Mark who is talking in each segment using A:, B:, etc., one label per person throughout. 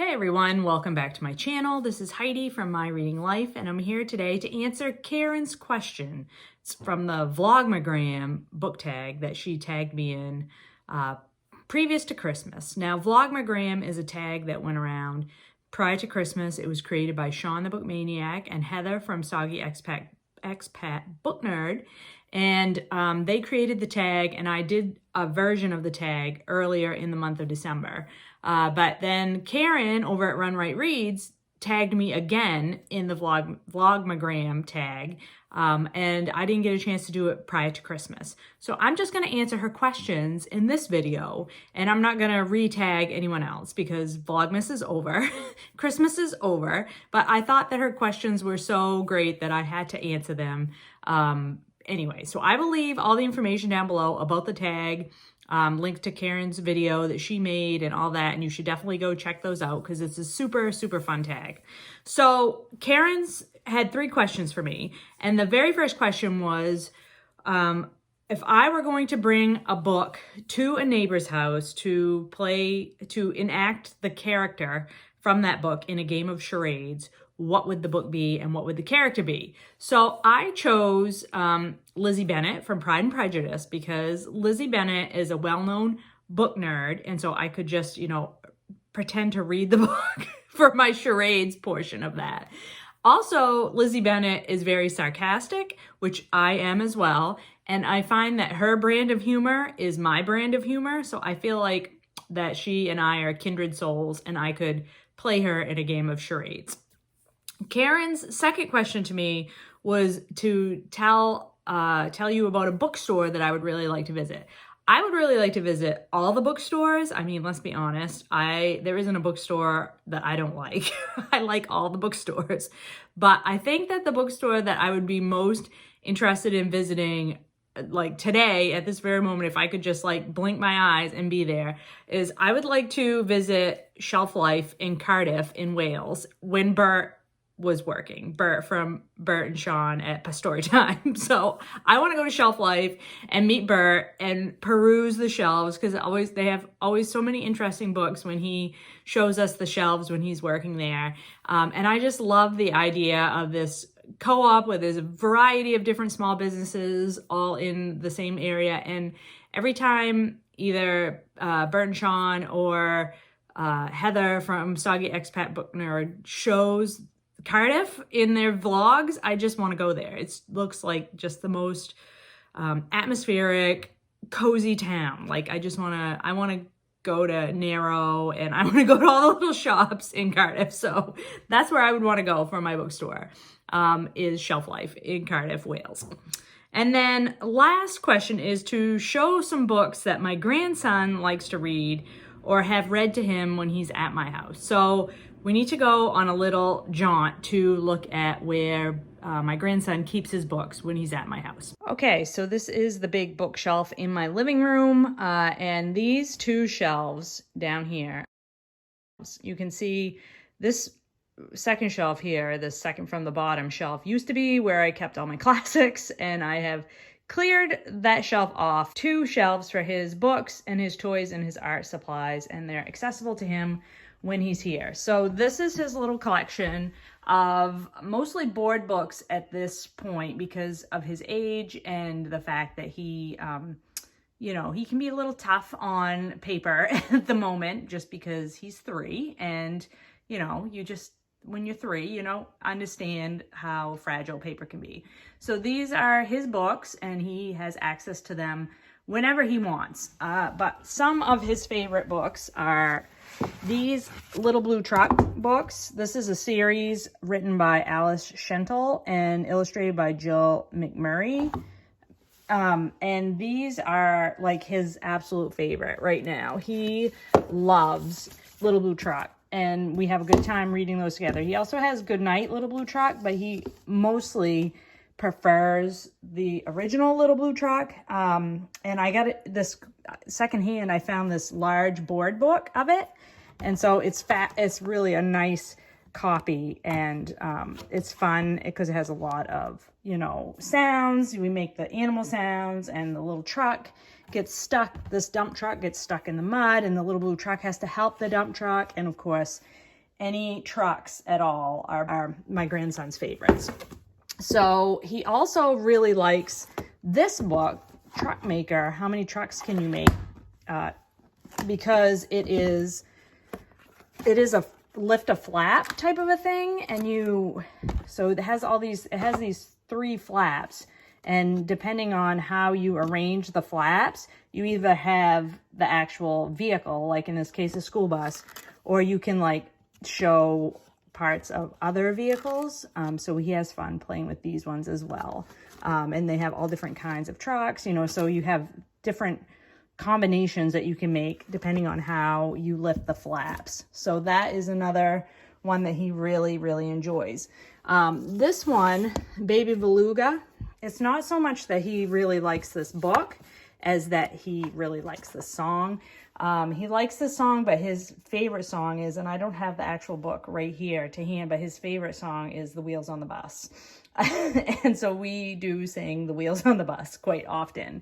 A: Hi everyone, welcome back to my channel. This is Heidi from My Reading Life, and I'm here today to answer Karen's question. It's from the Vlogmagram book tag that she tagged me in previous to Christmas. Now, Vlogmagram is a tag that went around prior to Christmas. It was created by Shawn the Book Maniac and Heather from Soggy Expat Book Nerd, and they created the tag, and I did a version of the tag earlier in the month of December. But then Karen over at Run Right Reads tagged me again in the Vlogmagram tag, and I didn't get a chance to do it prior to Christmas. So I'm just going to answer her questions in this video, and I'm not going to re-tag anyone else because Vlogmas is over, Christmas is over, but I thought that her questions were so great that I had to answer them anyway. So I will leave all the information down below about the tag, link to Karen's video that she made and all that, and you should definitely go check those out because it's a super, super fun tag. So Karen's had 3 questions for me, and the very first question was, if I were going to bring a book to a neighbor's house to enact the character from that book in a game of charades, what would the book be and what would the character be? So I chose Lizzie Bennet from Pride and Prejudice because Lizzie Bennet is a well-known book nerd, and so I could just, pretend to read the book for my charades portion of that. Also, Lizzie Bennet is very sarcastic, which I am as well, and I find that her brand of humor is my brand of humor, so I feel like that she and I are kindred souls, and I could play her in a game of charades. Karen's second question to me was to tell you about a bookstore that I would really like to visit. I would really like to visit all the bookstores. I mean, let's be honest, there isn't a bookstore that I don't like. I like all the bookstores. But I think that the bookstore that I would be most interested in visiting, like today, at this very moment, if I could just like blink my eyes and be there, is I would like to visit Shelf Life in Cardiff in Wales when Bert was working, Bert from Bert and Shawn at Story Time. So I want to go to Shelf Life and meet Bert and peruse the shelves because they have always so many interesting books when he shows us the shelves when he's working there. And I just love the idea of this co-op where there's a variety of different small businesses all in the same area. And every time either Bert and Shawn or Heather from Soggy Expat Book Nerd shows Cardiff in their vlogs, I just want to go there. It looks like just the most atmospheric, cozy town. Like I want to go to Narrow and I want to go to all the little shops in Cardiff. So that's where I would want to go for my bookstore, is Shelf Life in Cardiff, Wales. And then last question is to show some books that my grandson likes to read or have read to him when he's at my house. So we need to go on a little jaunt to look at where my grandson keeps his books when he's at my house. Okay, so this is the big bookshelf in my living room, and these 2 shelves down here. You can see this second shelf here, the second from the bottom shelf, used to be where I kept all my classics, and I have cleared that shelf off. 2 shelves for his books and his toys and his art supplies, and they're accessible to him when he's here. So this is his little collection of mostly board books at this point because of his age and the fact that he, he can be a little tough on paper at the moment just because he's 3. And, when you're 3, you don't understand how fragile paper can be. So these are his books and he has access to them whenever he wants. But some of his favorite books are these Little Blue Truck books. This is a series written by Alice Schentel and illustrated by Jill McMurray. And these are like his absolute favorite right now. He loves Little Blue Truck, and we have a good time reading those together. He also has Goodnight Little Blue Truck, but he mostly prefers the original Little Blue Truck. And I got this secondhand. I found this large board book of it. And so it's really a nice copy, and it's fun because it has a lot of, sounds. We make the animal sounds, and the little truck gets stuck. This dump truck gets stuck in the mud, and the Little Blue Truck has to help the dump truck. And of course, any trucks at all are my grandson's favorites. So he also really likes this book, Truck Maker, How Many Trucks Can You Make? Because it is a lift a flap type of a thing, and so it has these 3 flaps, and depending on how you arrange the flaps, you either have the actual vehicle, like in this case a school bus, or you can like show parts of other vehicles. So he has fun playing with these ones as well. And they have all different kinds of trucks, you know, so you have different combinations that you can make depending on how you lift the flaps. So that is another one that he really, really enjoys. This one, Baby Beluga, it's not so much that he really likes this book as that he really likes the song. He likes the song, but his favorite song is, and I don't have the actual book right here to hand, but his favorite song is The Wheels on the Bus. And so we do sing The Wheels on the Bus quite often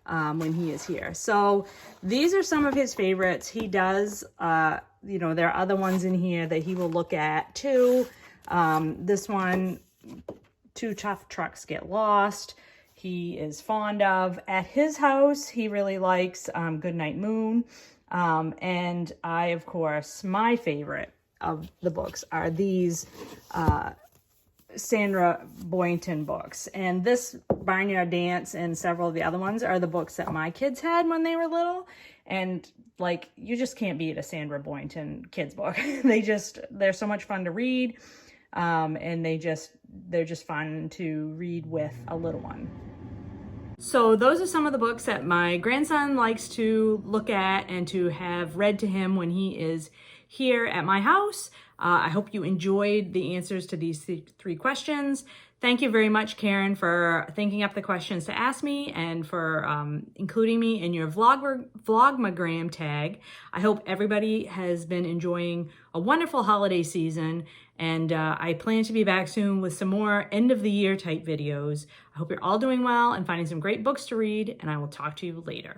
A: when he is here. So these are some of his favorites. He does, you know, there are other ones in here that he will look at too. This one, Two Tough Trucks Get Lost, he is fond of. At his house, he really likes Goodnight Moon. And I, of course, my favorite of the books are these Sandra Boynton books. And this Barnyard Dance and several of the other ones are the books that my kids had when they were little. And like, you just can't beat a Sandra Boynton kids book. They're so much fun to read. And they're just fun to read with a little one. So those are some of the books that my grandson likes to look at and to have read to him when he is here at my house. I hope you enjoyed the answers to these 3 questions. Thank you very much, Karen, for thinking up the questions to ask me and for including me in your Vlogmagram tag. I hope everybody has been enjoying a wonderful holiday season, and I plan to be back soon with some more end-of-the-year type videos. I hope you're all doing well and finding some great books to read, and I will talk to you later.